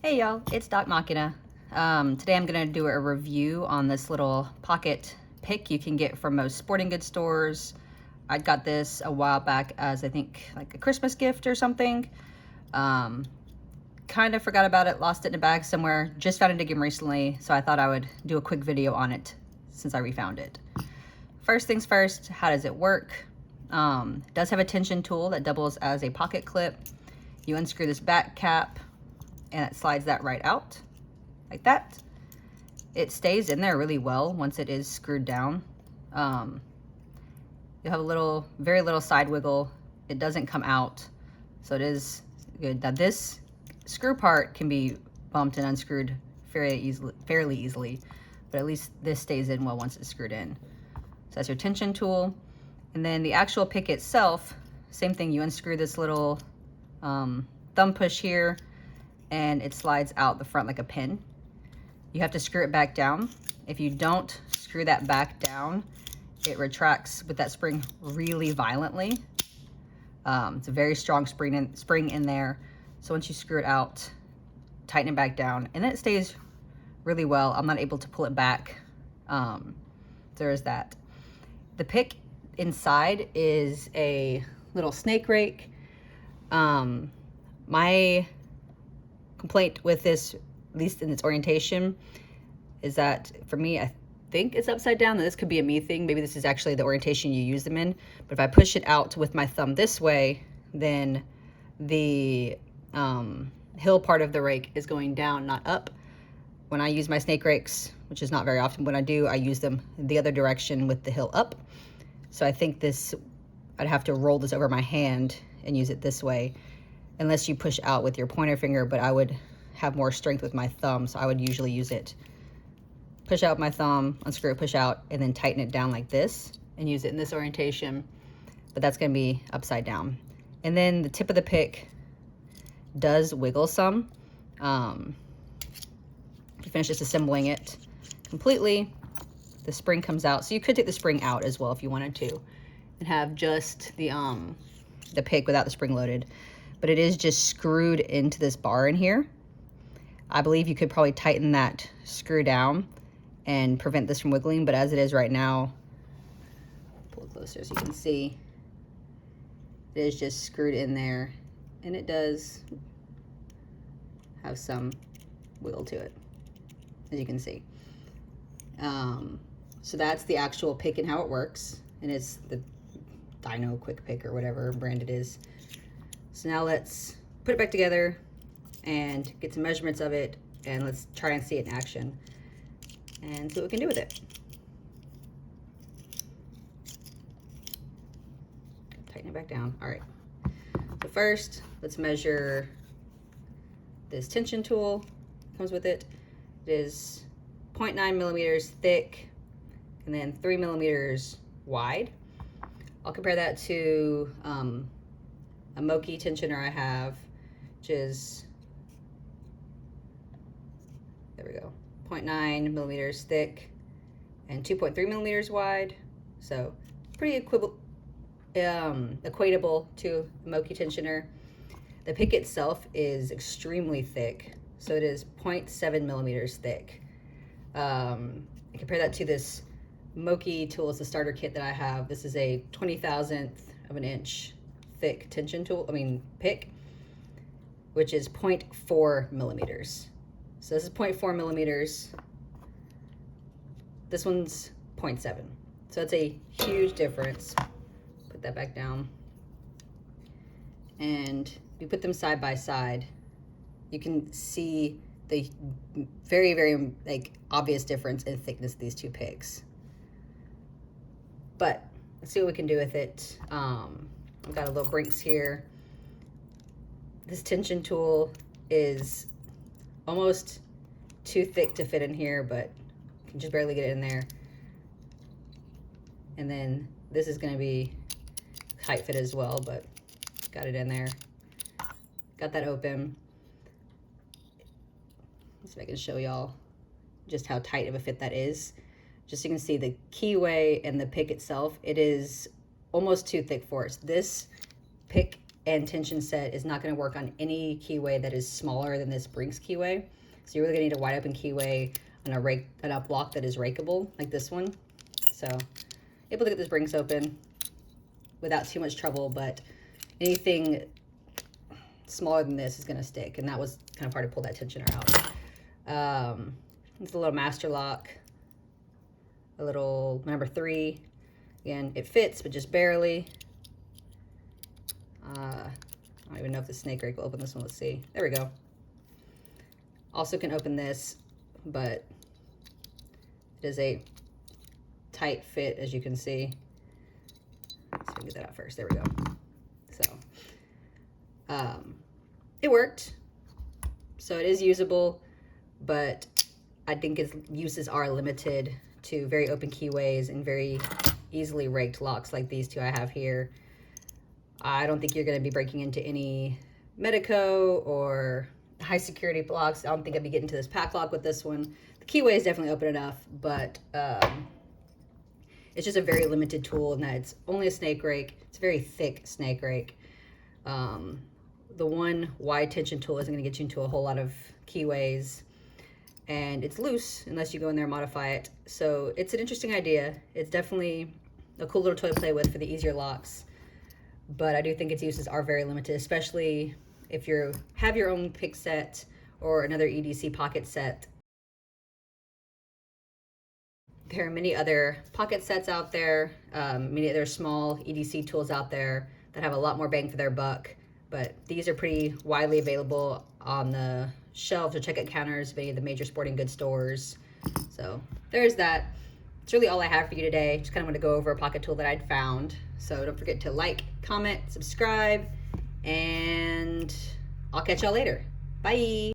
Hey y'all, it's Doc Machina. Today I'm going to do a review on this little pocket pick you can get from most sporting goods stores. I got this a while back as I think like a Christmas gift or something. Kind of forgot about it, lost it in a bag somewhere, just found it again recently, so I thought I would do a quick video on it since I refound it. First things first, how does it work? It does have a tension tool that doubles as a pocket clip. You unscrew this back cap and it slides that right out like that. It stays in there really well once it is screwed down. You have a very little side wiggle. It doesn't come out, so it is good. Now this screw part can be bumped and unscrewed fairly easily, but at least this stays in well once it's screwed in. So that's your tension tool. And then the actual pick itself, same thing. You unscrew this little thumb push here, and it slides out the front like a pin. You have to screw it back down. If you don't screw that back down, it retracts with that spring really violently. It's a very strong spring in there. So once you screw it out, tighten it back down, and then it stays really well. I'm not able to pull it back. There is that. The pick inside is a little snake rake. My complaint with this, at least in its orientation, is that for me, I think it's upside down. This could be a me thing. Maybe this is actually the orientation you use them in. But if I push it out with my thumb this way, then the hill part of the rake is going down, not up. When I use my snake rakes, which is not very often, when I do, I use them the other direction with the hill up. So I think this, I'd have to roll this over my hand and use it this way, unless you push out with your pointer finger, but I would have more strength with my thumb, so I would usually use it. Push out my thumb, unscrew it, push out, and then tighten it down like this, and use it in this orientation, but that's gonna be upside down. And then the tip of the pick does wiggle some. If you finish disassembling it completely, the spring comes out. So you could take the spring out as well if you wanted to, and have just the pick without the spring loaded. But it is just screwed into this bar in here. I believe you could probably tighten that screw down and prevent this from wiggling, but as it is right now, pull it closer so you can see, it is just screwed in there, and it does have some wiggle to it, as you can see. So that's the actual pick and how it works, and it's the Dyno Kwick Pick or whatever brand it is. So now let's put it back together and get some measurements of it, and let's try and see it in action and see what we can do with it. Tighten it back down. All right. So first, let's measure this tension tool. Comes with it. It is 0.9 millimeters thick and then 3 millimeters wide. I'll compare that to a Moki tensioner I have, which is, there we go, 0.9 millimeters thick and 2.3 millimeters wide. So pretty equatable to a Moki tensioner. The pick itself is extremely thick, so it is 0.7 millimeters thick. I compare that to this Moki tool. It's a starter kit that I have. This is a 20,000th of an inch thick tension tool, pick, which is 0.4 millimeters. So this is 0.4 millimeters. This one's 0.7. So it's a huge difference. Put that back down. And we put them side by side. You can see the very, very obvious difference in thickness of these two picks. But let's see what we can do with it. I've got a little Brinks here. This tension tool is almost too thick to fit in here, but you can just barely get it in there. And then this is gonna be tight fit as well, but got it in there. Got that open. Let's see if I can show y'all just how tight of a fit that is. Just so you can see the keyway and the pick itself, it is almost too thick for us. This pick and tension set is not going to work on any keyway that is smaller than this Brinks keyway. So you're really going to need a wide open keyway on a block that is rakeable, like this one. So able to get this Brinks open without too much trouble, but anything smaller than this is going to stick, and that was kind of hard to pull that tensioner out. It's a little master lock, a little number 3. Again, it fits, but just barely. I don't even know if the snake rake will open this one. Let's see. There we go. Also can open this, but it is a tight fit, as you can see. Let's get that out first. There we go. So it worked. So it is usable, but I think its uses are limited to very open keyways and very easily raked locks like these two I have here. I don't think you're going to be breaking into any Medico or high security blocks. I don't think I'd be getting to this pack lock with this one. The keyway is definitely open enough, but it's just a very limited tool in that it's only a snake rake. It's a very thick snake rake. The one wide tension tool isn't going to get you into a whole lot of keyways, and it's loose unless you go in there and modify it. So it's an interesting idea. It's definitely a cool little toy to play with for the easier locks, but I do think its uses are very limited, especially if you have your own pick set or another EDC pocket set. There are many other pocket sets out there, many other small EDC tools out there that have a lot more bang for their buck, but these are pretty widely available on the shelves or checkout counters of any of the major sporting goods stores. So there's that. It's really all I have for you today. Just kind of want to go over a pocket tool that I'd found. So don't forget to like, comment, subscribe, and I'll catch y'all later. Bye.